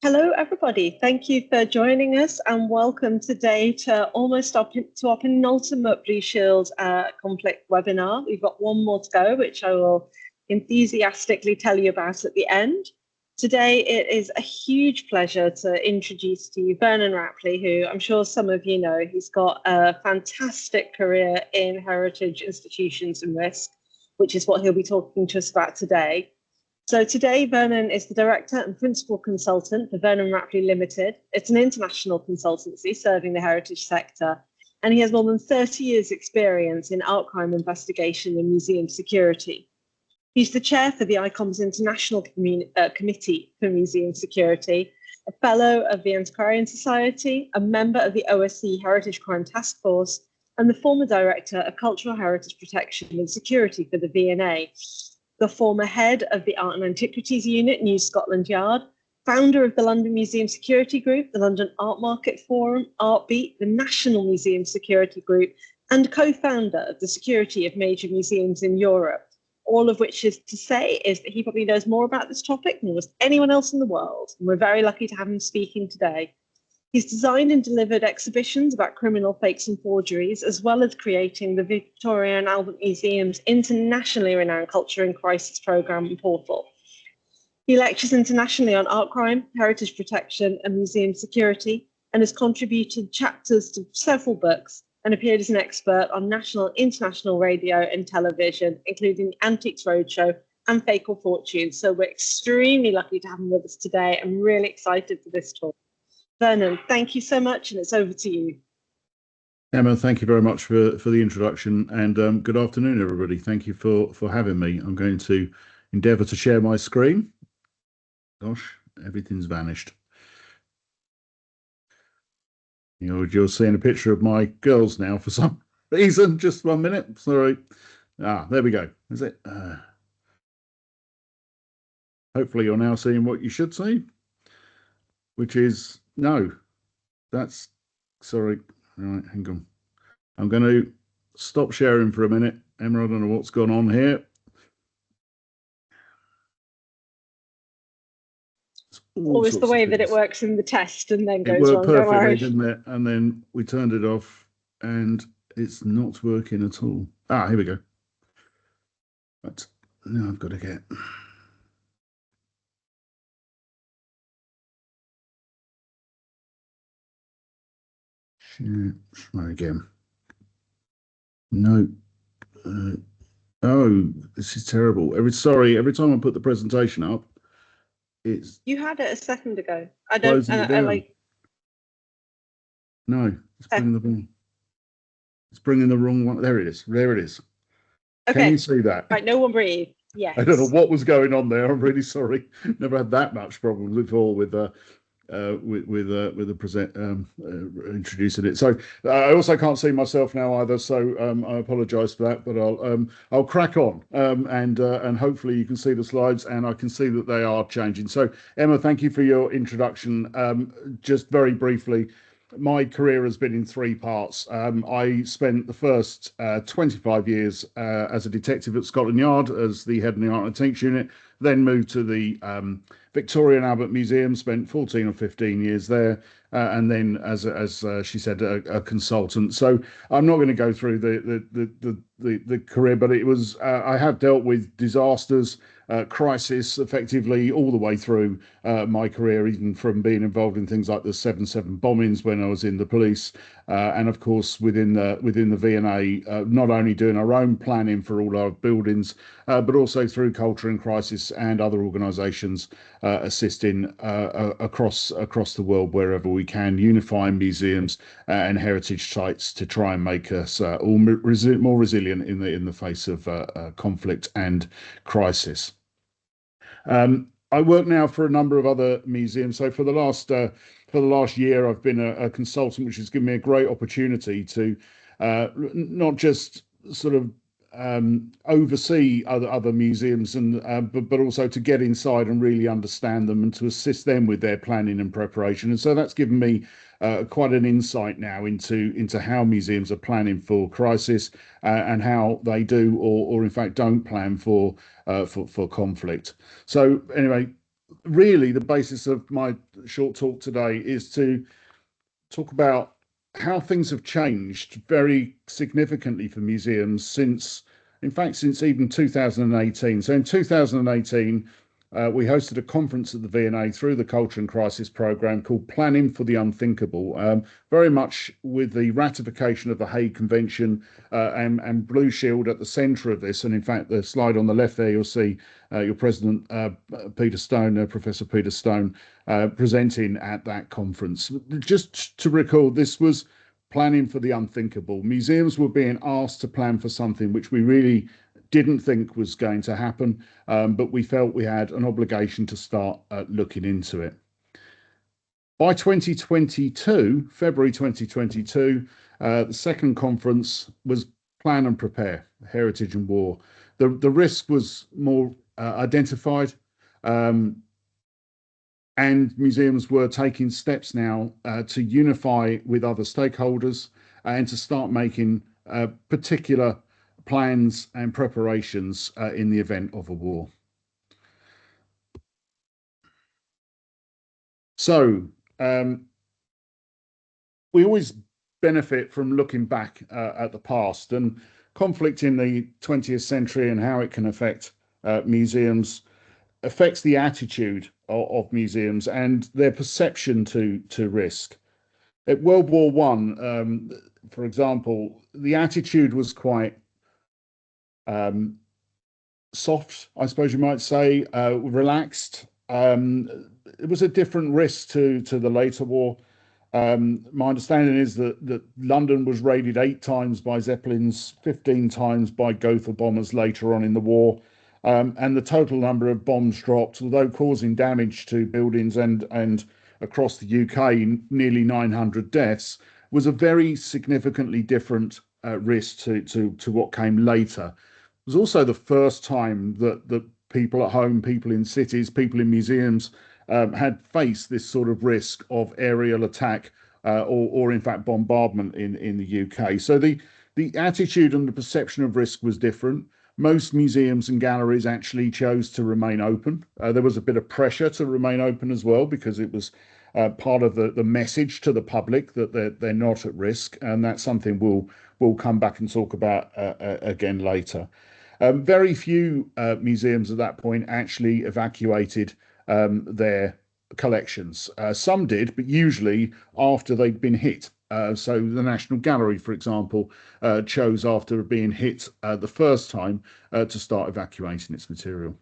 Hello, everybody. Thank you for joining us and welcome today to our penultimate Blue Shield conflict webinar. We've got one more to go, which I will enthusiastically tell you about at the end. Today, it is a huge pleasure to introduce to you Vernon Rapley, who I'm sure some of you know. He's got a fantastic career in heritage institutions and risk, which is what he'll be talking to us about today. So today, Vernon is the director and principal consultant for Vernon Rapley Limited. It's an international consultancy serving the heritage sector, and he has more than 30 years' experience in art crime investigation and museum security. He's the chair for the ICOM's International Committee for Museum Security, a fellow of the Antiquarian Society, a member of the OSCE Heritage Crime Task Force, and the former director of Cultural Heritage Protection and Security for the V&A. The former head of the Art and Antiquities Unit, New Scotland Yard, founder of the London Museum Security Group, the London Art Market Forum, Artbeat, the National Museum Security Group, and co-founder of the Security of Major Museums in Europe. All of which is to say is that he probably knows more about this topic than almost anyone else in the world. And we're very lucky to have him speaking today. He's designed and delivered exhibitions about criminal fakes and forgeries, as well as creating the Victoria and Albert Museum's internationally renowned Culture in Crisis programme and portal. He lectures internationally on art crime, heritage protection, and museum security, and has contributed chapters to several books and appeared as an expert on national and international radio and television, including the Antiques Roadshow and Fake or Fortune. So we're extremely lucky to have him with us today. I'm really excited for this talk. Vernon, thank you so much, and it's over to you. Emma, thank you very much for the introduction, and good afternoon, everybody. Thank you for having me. I'm going to endeavour to share my screen. Gosh, everything's vanished. You're seeing a picture of my girls now for some reason. Just 1 minute. Sorry. There we go. Is it? Hopefully you're now seeing what you should see, which is no. That's sorry. Right, hang on. I'm going to stop sharing for a minute. Emma, I don't know what's gone on here. Always the way that it works in the test and then goes wrong. It worked perfectly, didn't it? And then we turned it off and it's not working at all. Here we go. But now I've got to get... Try again. No. Oh, this is terrible. Every time I put the presentation up, it's... You had it a second ago. I like... No, it's bringing the wrong... It's bringing the wrong one. There it is. There it is. Okay. Can you see that? Right, no one breathe. Yes. I don't know what was going on there. I'm really sorry. Never had that much problem before with the introducing it. So I also can't see myself now either. So I apologise for that, but I'll crack on and hopefully you can see the slides and I can see that they are changing. So Emma, thank you for your introduction. Just very briefly, my career has been in three parts. I spent the first 25 years as a detective at Scotland Yard as the head of the Art and Antiques Unit, then moved to the Victoria and Albert Museum, spent 14 or 15 years there, and then as she said, a consultant. So I'm not going to go through the career, but it was I have dealt with disasters, crisis effectively all the way through my career, even from being involved in things like the 7/7 bombings when I was in the police, and of course within the V&A, not only doing our own planning for all our buildings, but also through Culture in Crisis and other organisations assisting across the world wherever we can, unifying museums and heritage sites to try and make us all more resilient in the face of conflict and crisis. I work now for a number of other museums. So for the last year, I've been a consultant, which has given me a great opportunity to not just sort of oversee other museums but also to get inside and really understand them and to assist them with their planning and preparation. And so that's given me quite an insight now into how museums are planning for crisis and how they do or in fact don't plan for conflict. So anyway, really the basis of my short talk today is to talk about how things have changed very significantly for museums since, in fact, since even 2018. So in 2018, we hosted a conference at the V&A through the Culture and Crisis programme called Planning for the Unthinkable, very much with the ratification of the Hague Convention and Blue Shield at the centre of this. And in fact, the slide on the left there, you'll see your president, Peter Stone, Professor Peter Stone, presenting at that conference. Just to recall, this was planning for the unthinkable. Museums were being asked to plan for something which we really didn't think was going to happen, but we felt we had an obligation to start looking into it. By 2022, February 2022, the second conference was Plan and Prepare, Heritage and War. The risk was more identified, and museums were taking steps now to unify with other stakeholders and to start making particular plans and preparations in the event of a war. So we always benefit from looking back at the past, and conflict in the 20th century and how it can affect museums affects the attitude of museums and their perception to risk. At World War One, for example, the attitude was quite soft, I suppose you might say, relaxed. It was a different risk to the later war. My understanding is that London was raided 8 times by Zeppelins, 15 times by Gotha bombers later on in the war. And the total number of bombs dropped, although causing damage to buildings and across the UK, nearly 900 deaths, was a very significantly different risk to what came later. It was also the first time that people at home, people in cities, people in museums had faced this sort of risk of aerial attack or in fact bombardment in the UK. So the attitude and the perception of risk was different. Most museums and galleries actually chose to remain open. There was a bit of pressure to remain open as well, because it was part of the message to the public that they're not at risk, and that's something we'll come back and talk about again later. Very few museums at that point actually evacuated their collections. Some did, but usually after they'd been hit. So the National Gallery, for example, chose after being hit the first time to start evacuating its material.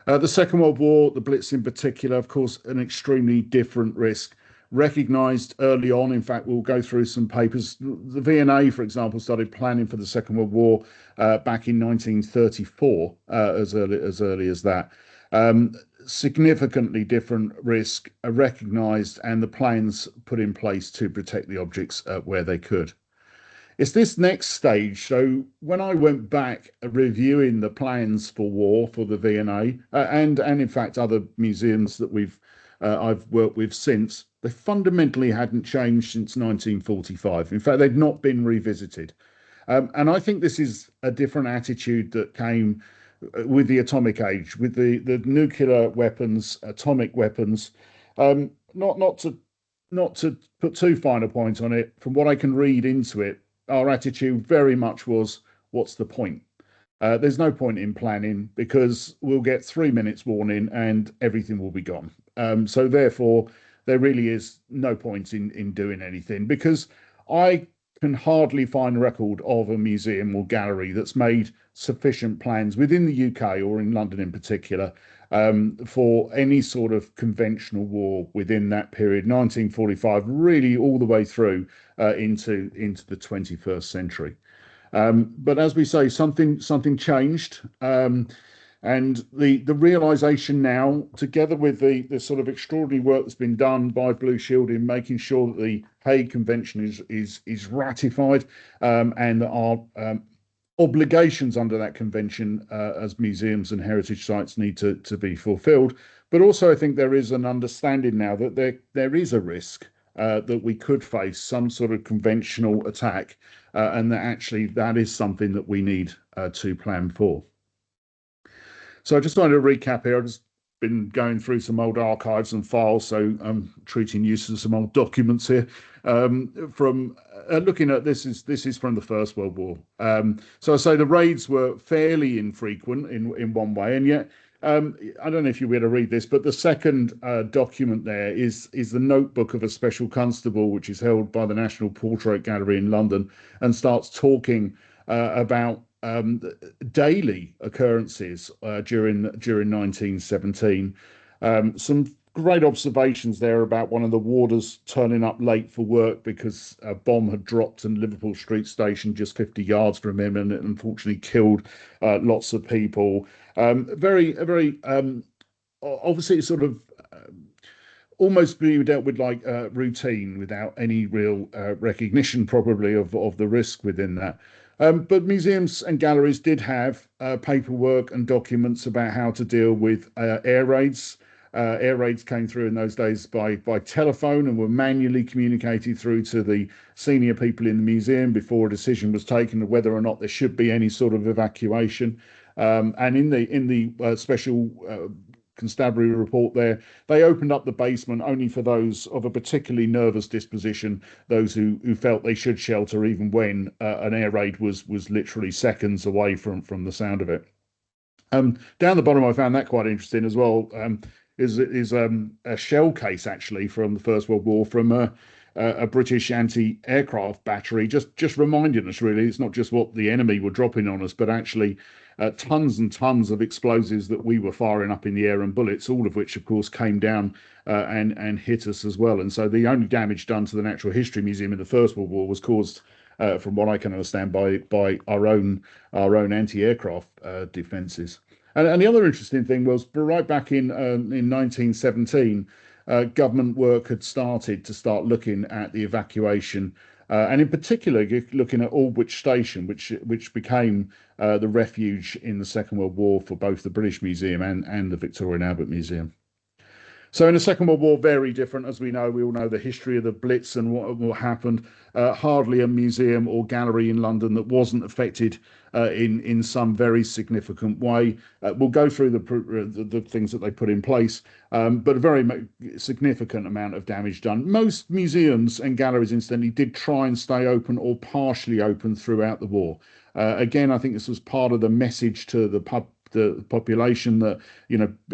The Second World War, the Blitz in particular, of course, an extremely different risk. Recognised early on, in fact, we'll go through some papers. The V&A, for example, started planning for the Second World War back in 1934, as early as that. Significantly different risk recognised, and the plans put in place to protect the objects where they could. It's this next stage. So when I went back reviewing the plans for war for the V&A and in fact other museums that I've worked with since, they fundamentally hadn't changed since 1945. In fact, they'd not been revisited. And I think this is a different attitude that came with the atomic age, with the nuclear weapons, atomic weapons. Not to put too fine a point on it, from what I can read into it, our attitude very much was, what's the point? There's no point in planning, because we'll get 3 minutes warning and everything will be gone. So therefore, there really is no point in doing anything, because I can hardly find a record of a museum or gallery that's made sufficient plans within the UK or in London in particular for any sort of conventional war within that period, 1945, really all the way through into the 21st century. But as we say, something changed. And the realization now, together with the sort of extraordinary work that's been done by Blue Shield in making sure that the Hague Convention is ratified, and that our obligations under that convention as museums and heritage sites need to be fulfilled. But also, I think there is an understanding now that there is a risk that we could face some sort of conventional attack, and that actually that is something that we need to plan for. So I just wanted to recap here. I'll just been going through some old archives and files, so I'm treating use of some old documents here. From looking at this is from the First World War. So I say the raids were fairly infrequent in one way, and yet I don't know if you'll be able to read this, but the second document there is the notebook of a special constable, which is held by the National Portrait Gallery in London, and starts talking about daily occurrences during 1917. Some great observations there about one of the warders turning up late for work because a bomb had dropped in Liverpool Street Station just 50 yards from him, and it unfortunately killed lots of people. Very obviously sort of almost being dealt with like routine without any real recognition probably of the risk within that. But museums and galleries did have paperwork and documents about how to deal with air raids. Air raids came through in those days by telephone and were manually communicated through to the senior people in the museum before a decision was taken of whether or not there should be any sort of evacuation. And in the special constabulary report there, they opened up the basement only for those of a particularly nervous disposition, those who felt they should shelter even when an air raid was literally seconds away from the sound of it. Down the bottom, I found that quite interesting as well. Is a shell case actually from the First World War from a British anti-aircraft battery, just reminding us really it's not just what the enemy were dropping on us, but actually tons and tons of explosives that we were firing up in the air and bullets, all of which of course came down and hit us as well. And so the only damage done to the Natural History Museum in the First World War was caused, from what I can understand, by our own anti-aircraft defences. And the other interesting thing was right back in 1917, government work had started to start looking at the evacuation, and in particular looking at Aldwych Station, which became the refuge in the Second World War for both the British Museum and the Victoria and Albert Museum. So in the Second World War, very different, as we all know the history of the Blitz and what happened. Hardly a museum or gallery in London that wasn't affected in some very significant way. We'll go through the things that they put in place, but a very significant amount of damage done. Most museums and galleries, incidentally, did try and stay open or partially open throughout the war. Again, I think this was part of the message to the population that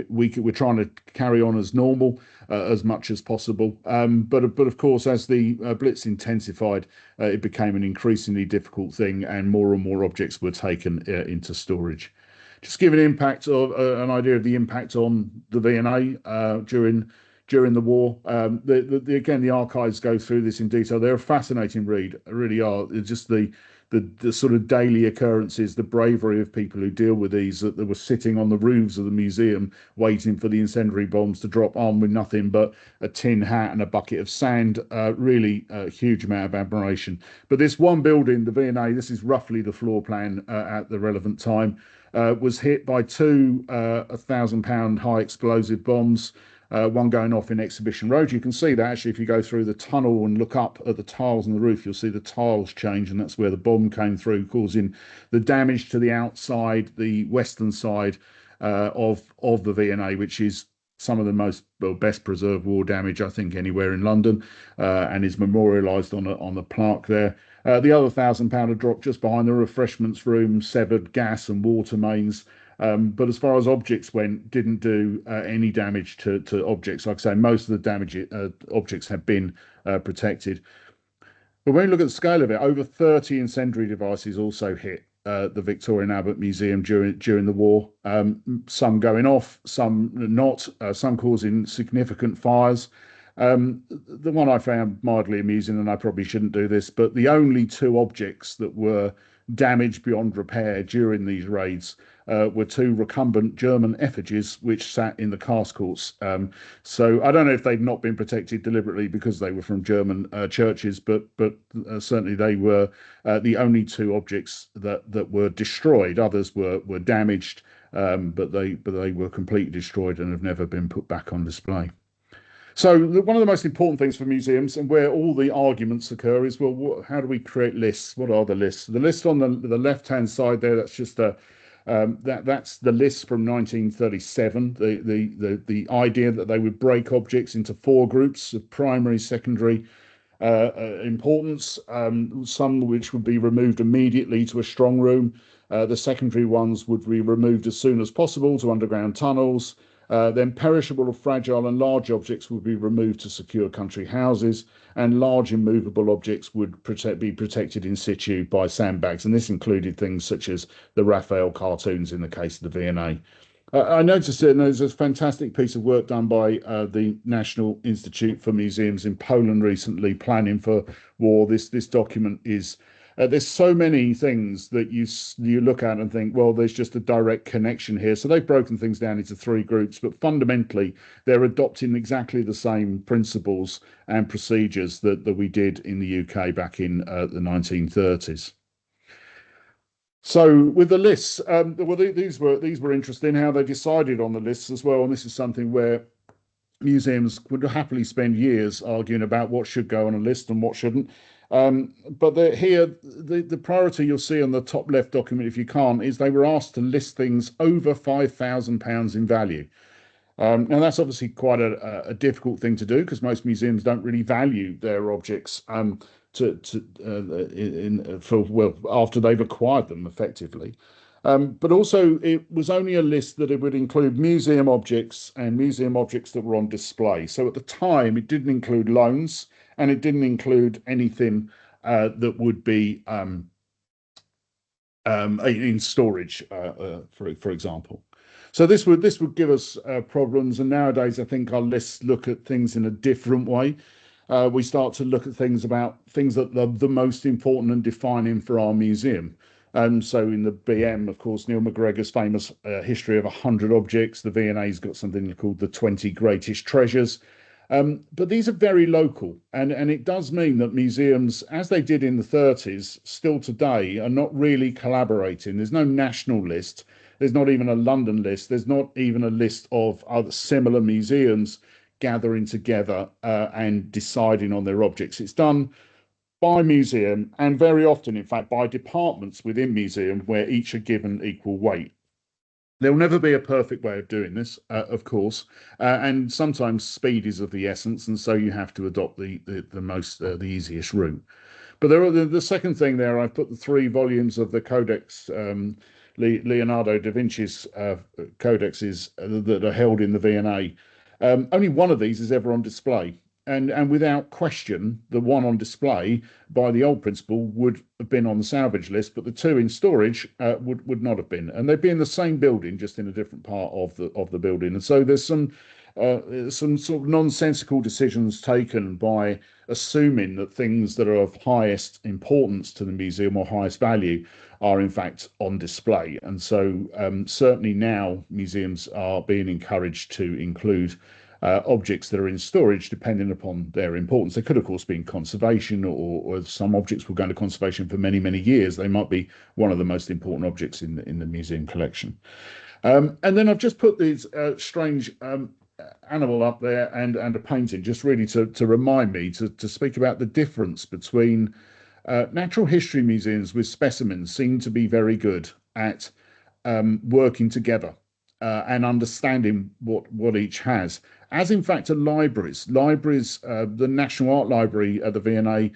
we're trying to carry on as normal as much as possible, but of course as the Blitz intensified, it became an increasingly difficult thing and more objects were taken into storage. Just give an impact of an idea of the impact on the V&A during the war. Again, the archives go through this in detail. They're a fascinating read, really are. It's just the sort of daily occurrences, the bravery of people who deal with these, that they were sitting on the roofs of the museum waiting for the incendiary bombs to drop on with nothing but a tin hat and a bucket of sand. Really a huge amount of admiration. But this one building, the V&A, this is roughly the floor plan at the relevant time, was hit by two 1,000-pound high explosive bombs. One going off in Exhibition Road. You can see that actually if you go through the tunnel and look up at the tiles on the roof, you'll see the tiles change, and that's where the bomb came through, causing the damage to the outside, the western side of the V&A, which is some of the best preserved war damage I think anywhere in London, and is memorialised on the plaque there. The other 1,000-pounder dropped just behind the refreshments room, severed gas and water mains. But as far as objects went, didn't do any damage to objects. Like I say, most of the objects have been protected. But when you look at the scale of it, over 30 incendiary devices also hit the Victoria and Albert Museum during the war. Some going off, some not, some causing significant fires. The one I found mildly amusing, and I probably shouldn't do this, but the only two objects that were damaged beyond repair during these raids were two recumbent German effigies which sat in the cast courts. So I don't know if they'd not been protected deliberately because they were from German churches, but certainly they were the only two objects that were destroyed. Others were damaged, but they were completely destroyed and have never been put back on display. So one of the most important things for museums, and where all the arguments occur, is, well, how do we create lists? What are the lists? The list on the left-hand side there, that's just a That's the list from 1937. The idea that they would break objects into four groups of primary, secondary importance, some which would be removed immediately to a strong room. The secondary ones would be removed as soon as possible to underground tunnels. Then perishable or fragile and large objects would be removed to secure country houses, and large immovable objects would be protected in situ by sandbags. And this included things such as the Raphael cartoons in the case of the V&A. I noticed that there's a fantastic piece of work done by the National Institute for Museums in Poland recently, planning for war. This document is there's so many things that you look at and think, well, there's just a direct connection here. So they've broken things down into three groups, but fundamentally they're adopting exactly the same principles and procedures that we did in the UK back in the 1930s. So with the lists, well, these were interesting how they decided on the lists as well. And this is something where museums would happily spend years arguing about what should go on a list and what shouldn't. But the priority you'll see on the top left document, if you can't, is they were asked to list things over £5,000 in value. Now that's obviously quite a difficult thing to do because most museums don't really value their objects after they've acquired them effectively. But also it was only a list that it would include museum objects and museum objects that were on display. So at the time it didn't include loans and it didn't include anything that would be in storage, for example. So this would give us problems, and nowadays I think our lists look at things in a different way. We start to look at things that are the most important and defining for our museum. So in the BM, of course, Neil McGregor's famous history of 100 objects. The V&A's got something called the 20 greatest treasures. But these are very local, and it does mean that museums, as they did in the 30s, still today are not really collaborating. There's no national list. There's not even a London list. There's not even a list of other similar museums gathering together and deciding on their objects. It's done by museum, and very often, in fact, by departments within museum where each are given equal weight. There will never be a perfect way of doing this, of course, and sometimes speed is of the essence, and so you have to adopt the easiest route. But the second thing there, I put the 3 volumes of the Codex, Leonardo da Vinci's codexes that are held in the V&A. Only one of these is ever on display. And without question, the one on display by the old principle would have been on the salvage list, but the 2 in storage would not have been. And they'd be in the same building, just in a different part of the building. And so there's some sort of nonsensical decisions taken by assuming that things that are of highest importance to the museum or highest value are in fact on display. And so certainly now museums are being encouraged to include objects that are in storage depending upon their importance. They could, of course, be in conservation, or some objects will go into conservation for many, many years. They might be one of the most important objects in the museum collection. And then I've just put these strange animal up there and a painting, just really to remind me to speak about the difference between natural history museums with specimens seem to be very good at working together and understanding what each has. As in fact are libraries. The National Art Library at the V&A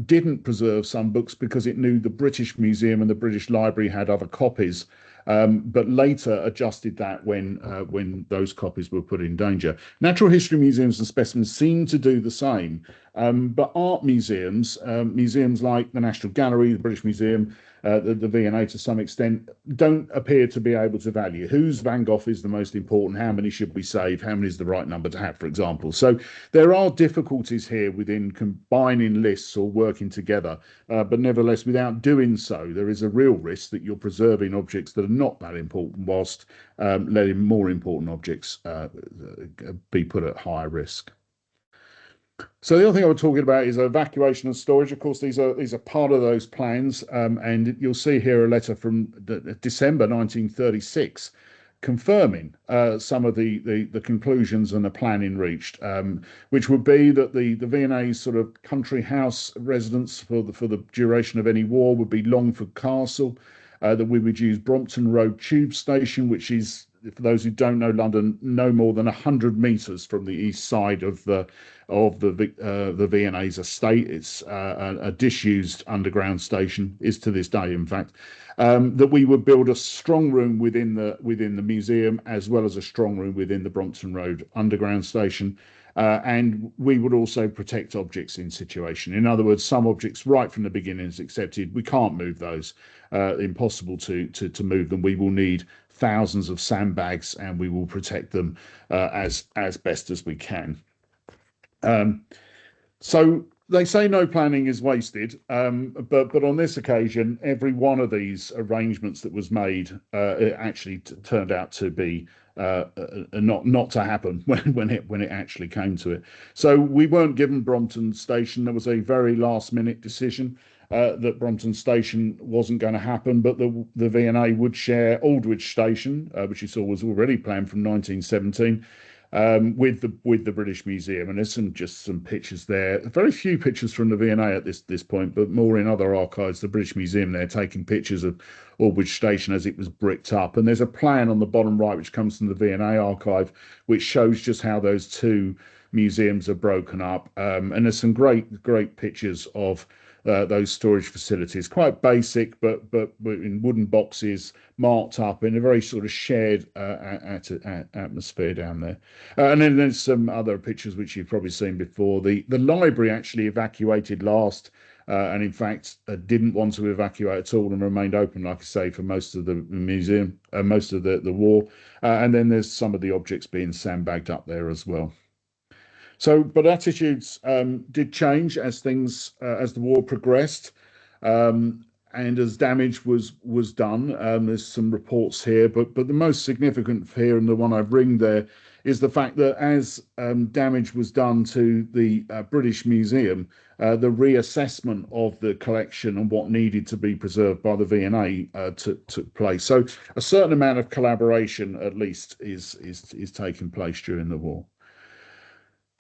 didn't preserve some books because it knew the British Museum and the British Library had other copies, but later adjusted that when those copies were put in danger. Natural history museums and specimens seem to do the same, but art museums, museums like the National Gallery, the British Museum, the V&A to some extent, don't appear to be able to value whose Van Gogh is the most important, how many should we save, how many is the right number to have, for example. So there are difficulties here within combining lists or working together, but nevertheless, without doing so, there is a real risk that you're preserving objects that are not that important whilst letting more important objects be put at higher risk. So the other thing I was talking about is evacuation and storage. Of course, these are part of those plans, and you'll see here a letter from December 1936 confirming some of the conclusions and the planning reached, which would be that the V&A's sort of country house residence for the duration of any war would be Longford Castle. that we would use Brompton Road Tube Station, which is, for those who don't know London, no more than 100 metres from the east side of the V&A's estate. It's a disused underground station, is to this day, in fact. That we would build a strong room within the museum, as well as a strong room within the Brompton Road underground station. And we would also protect objects in situation. In other words, some objects right from the beginning is accepted. We can't move those. Impossible to move them. We will need thousands of sandbags, and we will protect them as best as we can. So they say no planning is wasted, but on this occasion, every one of these arrangements that was made it actually turned out to be not to happen when it actually came to it. So we weren't given Brompton Station. There was a very last minute decision that Brompton Station wasn't going to happen, but the V&A would share Aldwych Station, which you saw was already planned from 1917. With the British Museum, and there's some pictures there. Very few pictures from the V&A at this point, but more in other archives. The British Museum, they're taking pictures of Aldwych Station as it was bricked up, and there's a plan on the bottom right which comes from the V&A archive, which shows just how those two museums are broken up. And there's some great pictures of those storage facilities, quite basic, but in wooden boxes, marked up in a very sort of shared atmosphere down there. And then there's some other pictures which you've probably seen before. The library actually evacuated last, and in fact didn't want to evacuate at all and remained open, like I say, for most of the museum, most of the war. And then there's some of the objects being sandbagged up there as well. So, but attitudes did change as as the war progressed, and as damage was done. There's some reports here, but the most significant here, and the one I've ringed there, is the fact that as damage was done to the British Museum, the reassessment of the collection and what needed to be preserved by the V&A took place. So, a certain amount of collaboration, at least, is taking place during the war.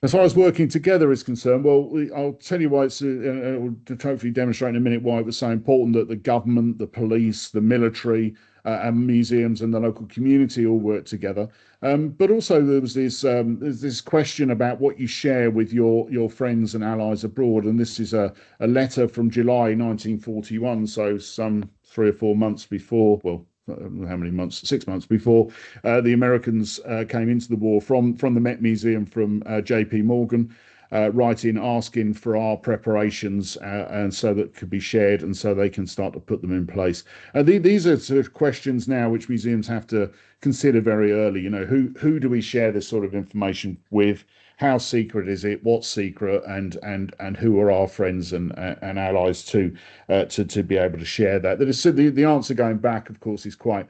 As far as working together is concerned, well, I'll tell you why it's, to hopefully demonstrate in a minute why it was so important that the government, the police, the military, and museums and the local community all work together. But also there was this question about what you share with your friends and allies abroad. And this is a letter from July 1941, so some 3 or 4 months before, well, how many months? 6 months before the Americans came into the war, from the Met Museum, from J.P. Morgan, writing, asking for our preparations, and so that could be shared, and so they can start to put them in place. These are sort of questions now which museums have to consider very early. You know, who do we share this sort of information with? How secret is it? What's secret? And who are our friends and allies to be able to share that? The answer going back, of course, is quite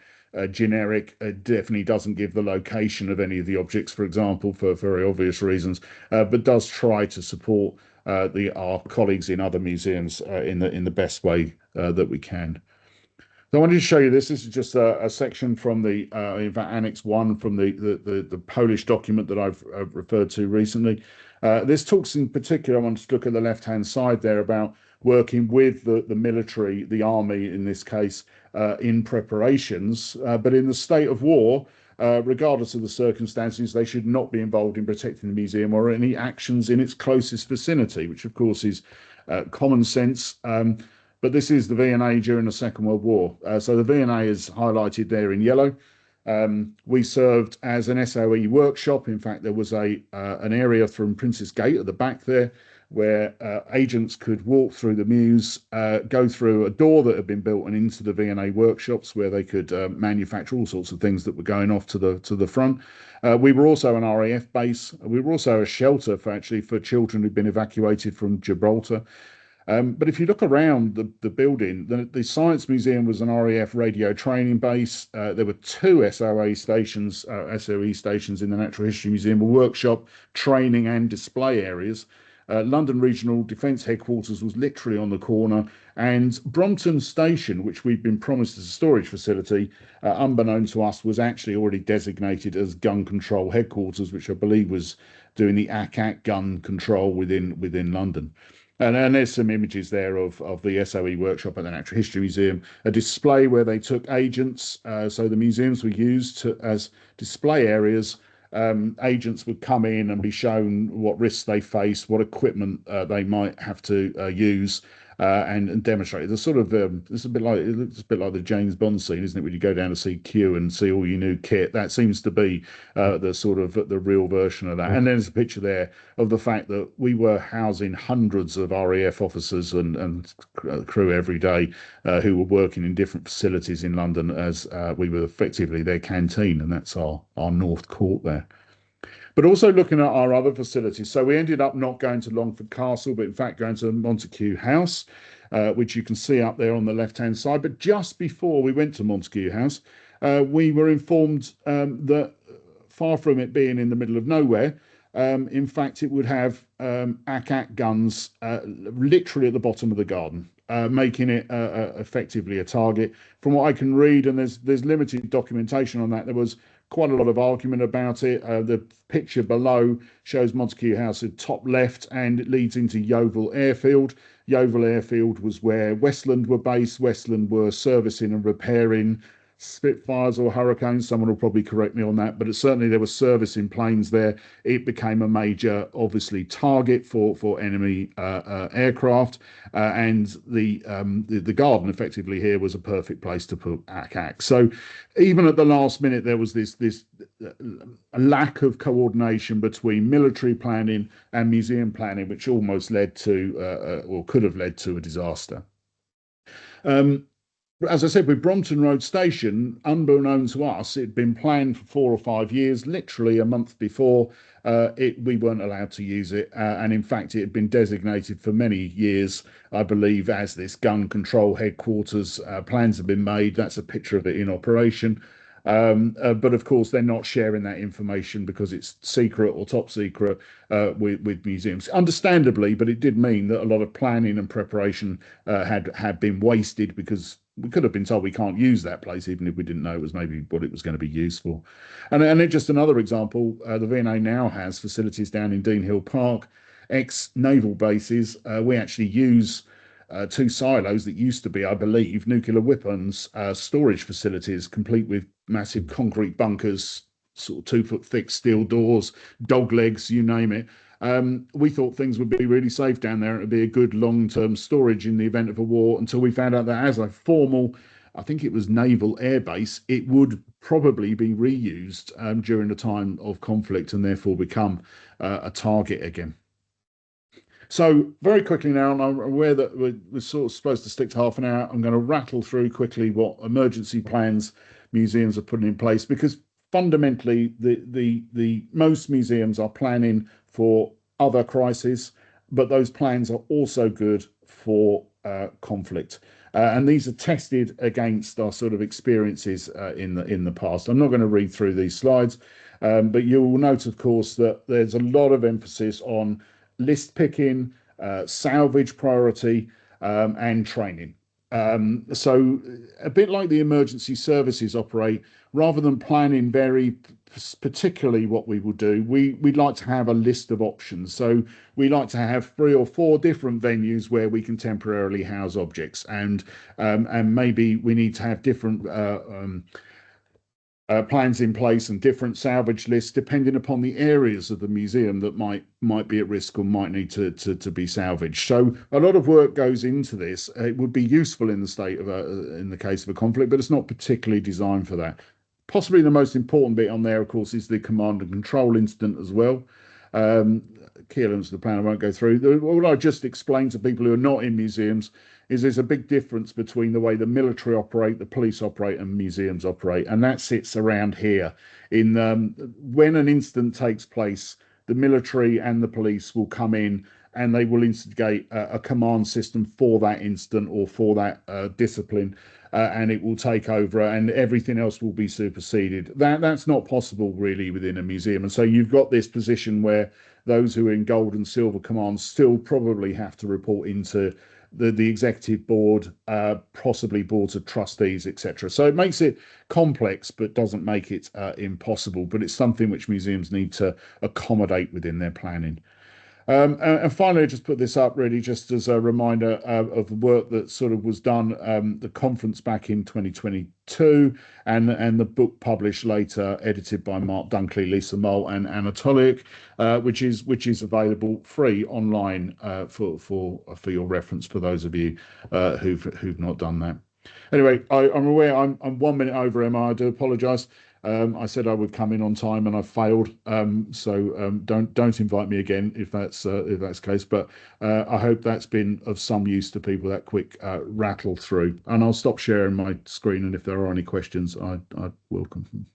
generic. It definitely doesn't give the location of any of the objects, for example, for very obvious reasons, but does try to support our colleagues in other museums in the best way that we can. So I wanted to show you this. This is just a section from the, in fact, Annex 1 from the Polish document that I've referred to recently. This talks in particular, I wanted to look at the left-hand side there, about working with the military, the army in this case, in preparations. But in the state of war, regardless of the circumstances, they should not be involved in protecting the museum or any actions in its closest vicinity, which of course is common sense. But this is the V&A during the Second World War. So the V&A is highlighted there in yellow. We served as an SOE workshop. In fact, there was an area from Prince's Gate at the back there where agents could walk through the Mews, go through a door that had been built and into the V&A workshops where they could manufacture all sorts of things that were going off to the front. We were also an RAF base. We were also a shelter for children who'd been evacuated from Gibraltar. But if you look around the building, the Science Museum was an RAF radio training base. There were 2 SOE stations in the Natural History Museum, a workshop, training and display areas. London Regional Defence Headquarters was literally on the corner, and Brompton Station, which we'd been promised as a storage facility, unbeknown to us, was actually already designated as gun control headquarters, which I believe was doing the ACAC gun control within London. And there's some images there of the SOE workshop at the Natural History Museum, a display where they took agents. So the museums were used as display areas. Agents would come in and be shown what risks they face, what equipment they might have to use, and demonstrate. It's sort of it's a bit like the James Bond scene, isn't it? When you go down to see Q and see all your new kit, that seems to be the sort of the real version of that. And there's a picture there of the fact that we were housing hundreds of RAF officers and crew every day who were working in different facilities in London, as we were effectively their canteen, and that's our North Court there. But also looking at our other facilities. So we ended up not going to Longford Castle, but in fact going to Montague House, which you can see up there on the left-hand side. But just before we went to Montague House, we were informed that far from it being in the middle of nowhere, in fact, it would have ACAC guns literally at the bottom of the garden, making it effectively a target. From what I can read, and there's limited documentation on that, there was quite a lot of argument about it. The picture below shows Montague House at top left, and it leads into Yeovil Airfield. Yeovil Airfield was where Westland were based. Westland were servicing and repairing Spitfires or Hurricanes. Someone will probably correct me on that, but certainly there was servicing planes there. It became a major, obviously, target for enemy aircraft, and the garden effectively here was a perfect place to put ACAC. So even at the last minute, there was this a lack of coordination between military planning and museum planning, which almost led to or could have led to a disaster. As I said, with Brompton Road Station, unbeknown to us, it'd been planned for 4 or 5 years. Literally a month before, we weren't allowed to use it. And in fact, it had been designated for many years, I believe, as this gun control headquarters. Plans have been made. That's a picture of it in operation. But of course, they're not sharing that information because it's secret or top secret with museums. Understandably, but it did mean that a lot of planning and preparation had been wasted, because we could have been told we can't use that place, even if we didn't know it was maybe what it was going to be used for. And just another example, the V&A now has facilities down in Dean Hill Park, ex-naval bases. We actually use 2 silos that used to be, I believe, nuclear weapons storage facilities, complete with massive concrete bunkers, sort of 2-foot thick steel doors, dog legs, you name it. We thought things would be really safe down there. It would be a good long-term storage in the event of a war, until we found out that as a formal, I think it was naval air base, it would probably be reused during a time of conflict and therefore become a target again. So very quickly now, and I'm aware that we're sort of supposed to stick to half an hour, I'm going to rattle through quickly what emergency plans museums are putting in place, because fundamentally the most museums are planning for other crises, but those plans are also good for conflict. And these are tested against our sort of experiences in the past. I'm not going to read through these slides, but you will note, of course, that there's a lot of emphasis on list picking, salvage priority, and training. So a bit like the emergency services operate, rather than planning very particularly what we will do, we'd like to have a list of options. So we like to have 3 or 4 different venues where we can temporarily house objects, and maybe we need to have different plans in place and different salvage lists depending upon the areas of the museum that might be at risk or might need to be salvaged. So a lot of work goes into this. It would be useful in the state of in the case of a conflict, but it's not particularly designed for that. Possibly the most important bit on there, of course, is the command and control incident as well. Key elements of the plan I won't go through. All I just explained to people who are not in museums is there's a big difference between the way the military operate, the police operate, and museums operate, and that sits around here. In when an incident takes place, the military and the police will come in and they will instigate a command system for that incident or for that discipline, and it will take over, and everything else will be superseded. That's not possible really within a museum, and so you've got this position where those who are in gold and silver commands still probably have to report into the executive board, possibly boards of trustees, etc. So it makes it complex, but doesn't make it impossible. But it's something which museums need to accommodate within their planning. And finally, I just put this up really just as a reminder of the work that sort of was done, the conference back in 2022, and the book published later, edited by Mark Dunkley, Lisa Mole, and Anna Toliak, which is available free online for your reference for those of you who've not done that. Anyway, I'm aware I'm 1 minute over, Emma. I do apologise. I said I would come in on time, and I failed. So don't invite me again if that's the case. But I hope that's been of some use to people. That quick rattle through, and I'll stop sharing my screen. And if there are any questions, I'd welcome them.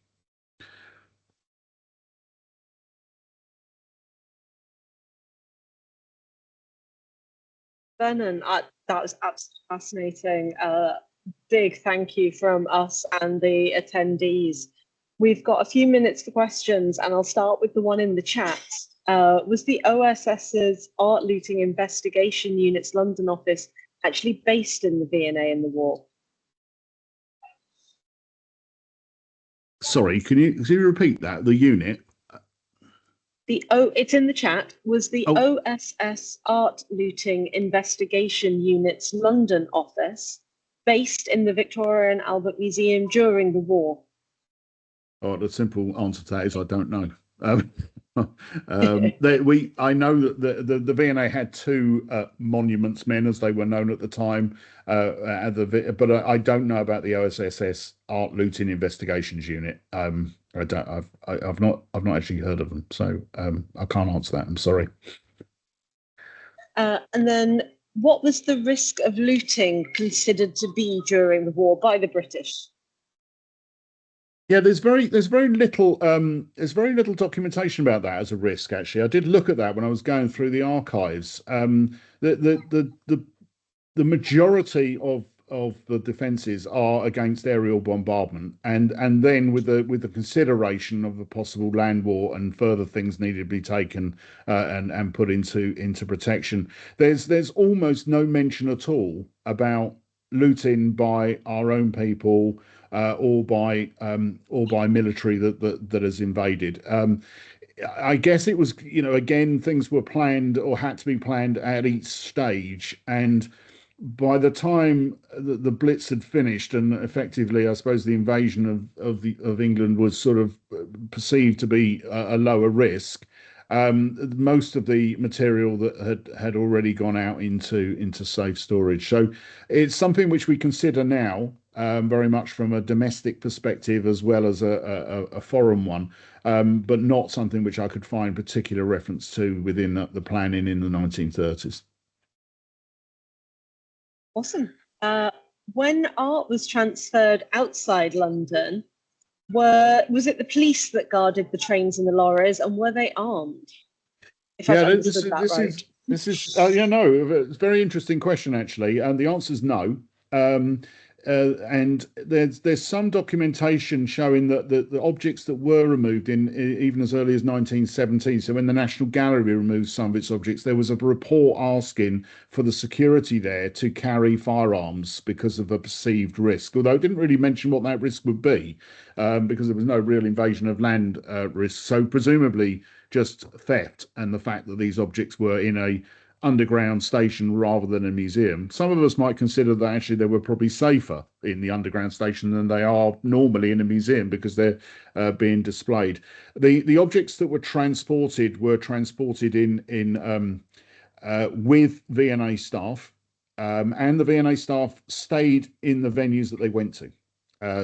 Vernon, that was absolutely fascinating. Big thank you from us and the attendees. We've got a few minutes for questions, and I'll start with the one in the chat. Was the OSS's Art Looting Investigation Unit's London office actually based in the V&A in the war? Sorry, can you repeat that? The unit? It's in the chat. Was the OSS Art Looting Investigation Unit's London office based in the Victoria and Albert Museum during the war? Oh, the simple answer to that is I don't know. I know that the V&A had two monuments men, as they were known at the time, but I don't know about the OSSS Art Looting Investigations Unit. I've not actually heard of them, so I can't answer that. I'm sorry. And then, what was the risk of looting considered to be during the war by the British? Yeah, there's very little documentation about that as a risk. Actually, I did look at that when I was going through the archives. The majority of the defences are against aerial bombardment, and then with the consideration of a possible land war and further things needed to be taken and put into protection. There's almost no mention at all about looting by our own people. Or by military that has invaded. I guess it was, again, things were planned or had to be planned at each stage, and by the time the Blitz had finished, and effectively, I suppose the invasion of England was sort of perceived to be a lower risk. Most of the material that had already gone out into safe storage. So it's something which we consider now. Very much from a domestic perspective as well as a foreign one, but not something which I could find particular reference to within the planning in the 1930s. Awesome. When art was transferred outside London, was it the police that guarded the trains and the lorries, and were they armed? If I've understood that right. This is it's a very interesting question actually, and the answer is no. And there's some documentation showing that the objects that were removed in even as early as 1917. So when the National Gallery removed some of its objects, there was a report asking for the security there to carry firearms because of a perceived risk. Although it didn't really mention what that risk would be, because there was no real invasion of land risk. So presumably just theft and the fact that these objects were in a underground station rather than a museum. Some of us might consider that actually they were probably safer in the underground station than they are normally in a museum because they're being displayed. The objects that were transported in with V&A staff, and the V&A staff stayed in the venues that they went to.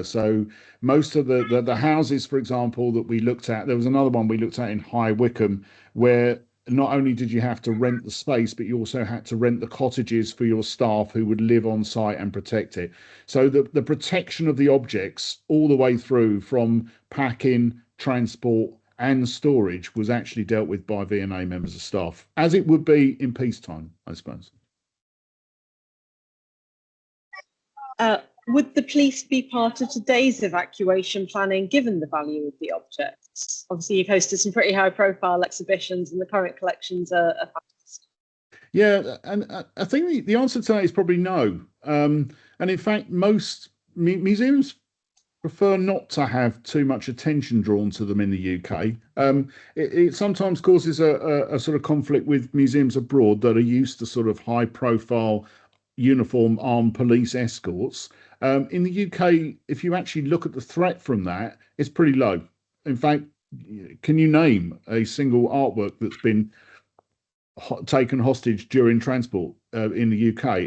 So most of the houses, for example, that we looked at, there was another one we looked at in High Wycombe where not only did you have to rent the space, but you also had to rent the cottages for your staff who would live on site and protect it. So the protection of the objects all the way through from packing, transport and storage was actually dealt with by V&A members of staff, as it would be in peacetime, I suppose. Would the police be part of today's evacuation planning given the value of the objects? Obviously, you've hosted some pretty high-profile exhibitions and the current collections are fantastic. Yeah, and I think the answer to that is probably no. And in fact, most museums prefer not to have too much attention drawn to them in the UK. It sometimes causes a sort of conflict with museums abroad that are used to sort of high profile uniform armed police escorts. In the UK, if you actually look at the threat from that, it's pretty low. In fact, can you name a single artwork that's been taken hostage during transport in the UK?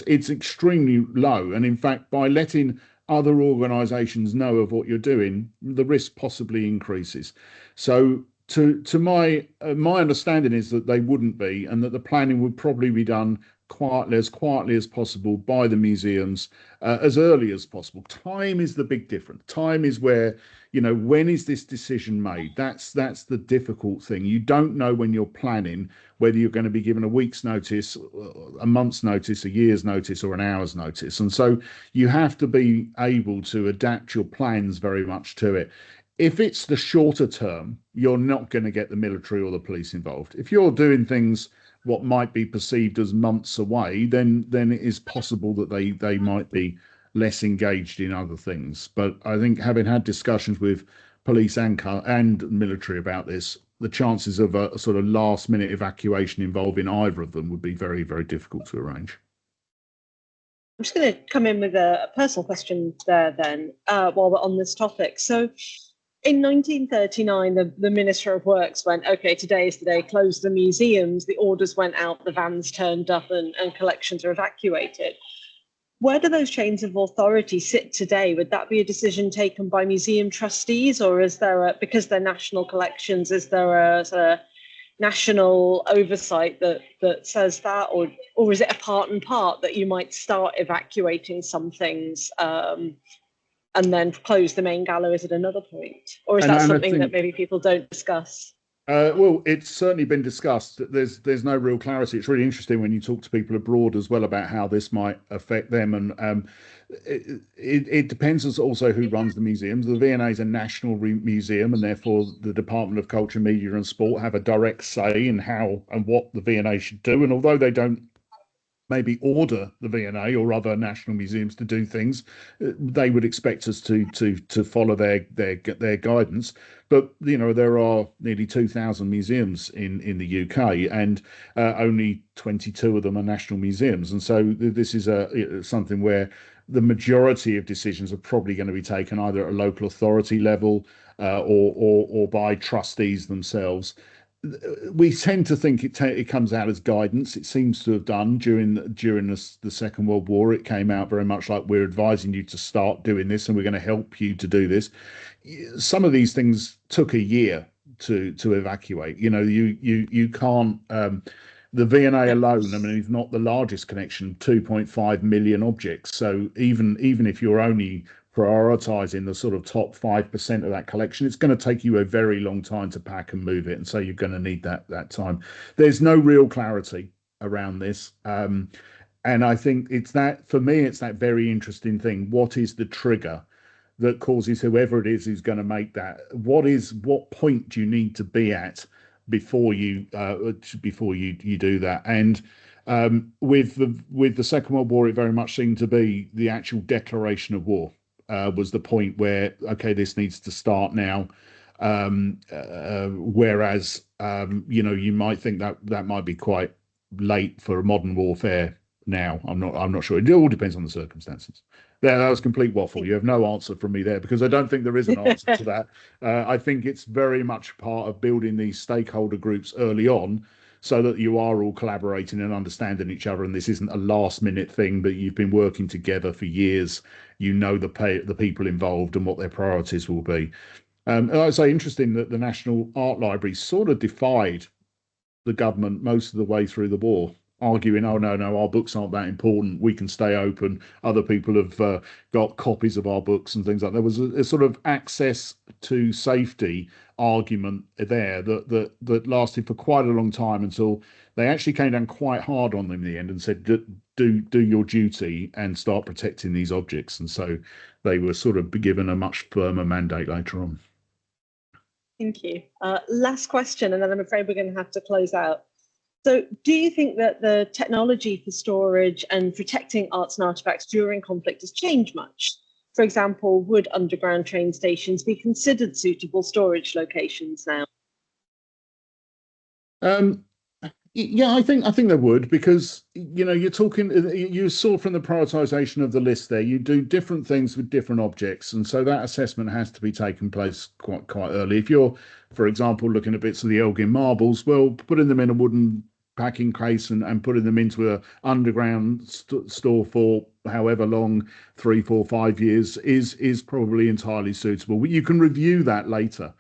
It's extremely low, and in fact, by letting other organisations know of what you're doing, the risk possibly increases. So, to my understanding is that they wouldn't be, and that the planning would probably be done quietly as possible by the museums as early as possible. Time is the big difference. Time is where, when is this decision made? That's the difficult thing. You don't know when you're planning whether you're going to be given a week's notice, a month's notice, a year's notice, or an hour's notice. And so you have to be able to adapt your plans very much to it. If it's the shorter term, you're not going to get the military or the police involved. If you're doing things what might be perceived as months away, then it is possible that they might be less engaged in other things. But I think, having had discussions with police and military about this, the chances of a sort of last minute evacuation involving either of them would be very, very difficult to arrange. I'm just going to come in with a personal question there then, while we're on this topic. So in 1939, the Minister of Works went, OK, today is the day, close the museums. The orders went out, the vans turned up and collections are evacuated. Where do those chains of authority sit today? Would that be a decision taken by museum trustees, or is there because they're national collections, is there a national oversight that says that, or is it a part and part that you might start evacuating some things and then close the main galleries at another point? Or is that something that maybe people don't discuss? Well, it's certainly been discussed. There's no real clarity. It's really interesting when you talk to people abroad as well about how this might affect them, and it depends also who runs the museums. The V&A is a national museum, and therefore the Department of Culture, Media and Sport have a direct say in how and what the V&A should do. And although they don't maybe order the V&A or other national museums to do things, they would expect us to follow their guidance. But there are nearly 2,000 museums in the UK, and only 22 of them are national museums. And so this is something where the majority of decisions are probably going to be taken either at a local authority level or by trustees themselves. We tend to think it comes out as guidance. It seems to have done during the Second World War. It came out very much like, we're advising you to start doing this, and we're going to help you to do this. Some of these things took a year to evacuate. You can't. The V&A alone, I mean, is not the largest collection, 2.5 million objects. So even if you're only prioritising the sort of top 5% of that collection, it's going to take you a very long time to pack and move it, and so you're going to need that time. There's no real clarity around this, and I think it's that very interesting thing. What is the trigger that causes whoever it is who's going to make that? What point do you need to be at before you do that? And with the Second World War, it very much seemed to be the actual declaration of war. Was the point where, okay, this needs to start now, whereas you might think that might be quite late for modern warfare now. I'm not sure. It all depends on the circumstances. That was complete waffle. You have no answer from me there, because I don't think there is an answer to that. I think it's very much part of building these stakeholder groups early on, so that you are all collaborating and understanding each other, and this isn't a last minute thing, but you've been working together for years. The people involved and what their priorities will be. And I'd say interesting that the National Art Library sort of defied the government most of the way through the war, arguing, oh, no, our books aren't that important, we can stay open. Other people have got copies of our books and things like that. There was a sort of access to safety argument there that lasted for quite a long time, until they actually came down quite hard on them in the end and said, do your duty and start protecting these objects. And so they were sort of given a much firmer mandate later on. Thank you. Last question, and then I'm afraid we're going to have to close out. So do you think that the technology for storage and protecting arts and artifacts during conflict has changed much? For example, would underground train stations be considered suitable storage locations now? Yeah, I think they would, because you're talking, you saw from the prioritization of the list there, you do different things with different objects, and so that assessment has to be taken place quite early. If you're, for example, looking at bits of the Elgin marbles, well, putting them in a wooden packing case and putting them into a underground store for however long, 3, 4, 5 years, is probably entirely suitable. You can review that later.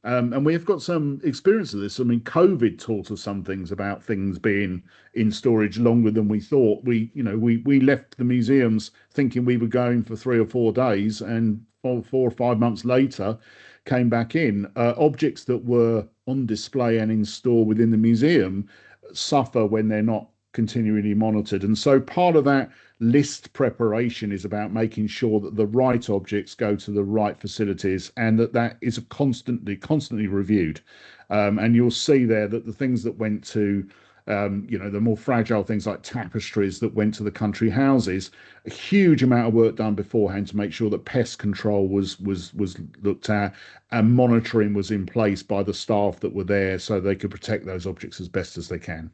And we've got some experience of this. I mean, COVID taught us some things about things being in storage longer than we thought. We left the museums thinking we were going for 3 or 4 days, and 4 or 5 months later came back in. Objects that were on display and in store within the museum suffer when they're not continually monitored. And so part of that list preparation is about making sure that the right objects go to the right facilities, and that is constantly reviewed. And you'll see there that the things that went to the more fragile things like tapestries that went to the country houses, a huge amount of work done beforehand to make sure that pest control was looked at, and monitoring was in place by the staff that were there so they could protect those objects as best as they can.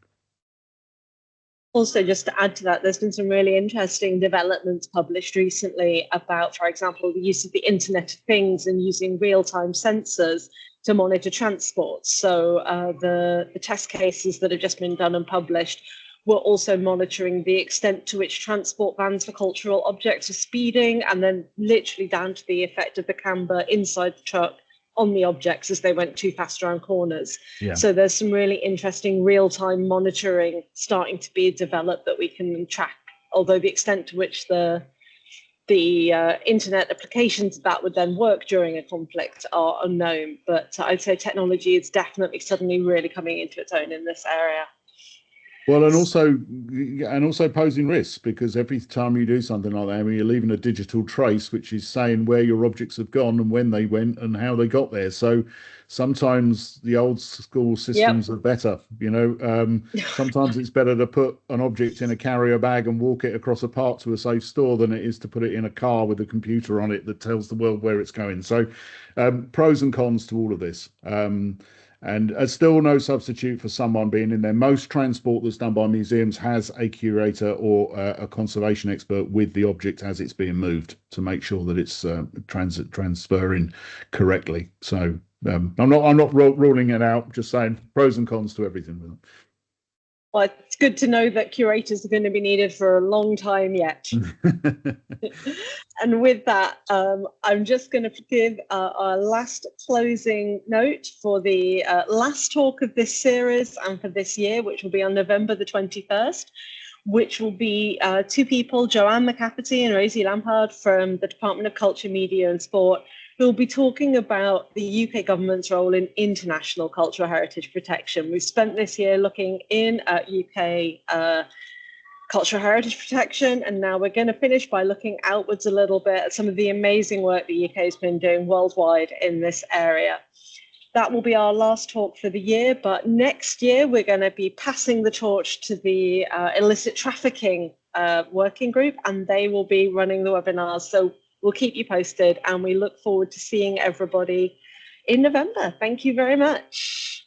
Also, just to add to that, there's been some really interesting developments published recently about, for example, the use of the Internet of Things and using real-time sensors to monitor transport. So the test cases that have just been done and published were also monitoring the extent to which transport vans for cultural objects are speeding, and then literally down to the effect of the camber inside the truck on the objects as they went too fast around corners. Yeah. So there's some really interesting real-time monitoring starting to be developed that we can track, although the extent to which the internet applications of that would then work during a conflict are unknown. But I'd say technology is definitely suddenly really coming into its own in this area. Well, and also posing risks, because every time you do something like that, I mean, you're leaving a digital trace, which is saying where your objects have gone and when they went and how they got there. So sometimes the old school systems are better. Sometimes it's better to put an object in a carrier bag and walk it across a park to a safe store than it is to put it in a car with a computer on it that tells the world where it's going. So pros and cons to all of this. And still no substitute for someone being in there. Most transport that's done by museums has a curator or a conservation expert with the object as it's being moved to make sure that it's transferring correctly. So I'm not ruling it out. Just saying pros and cons to everything with it. Well, it's good to know that curators are going to be needed for a long time yet. And with that, I'm just going to give our last closing note for the last talk of this series and for this year, which will be on November the 21st, which will be two people, Joanne McCafferty and Rosie Lampard from the Department of Culture, Media and Sport, who will be talking about the UK government's role in international cultural heritage protection. We've spent this year looking in at UK cultural heritage protection, and now we're going to finish by looking outwards a little bit at some of the amazing work the UK has been doing worldwide in this area. That will be our last talk for the year, but next year we're going to be passing the torch to the illicit trafficking working group, and they will be running the webinars. So we'll keep you posted, and we look forward to seeing everybody in November. Thank you very much.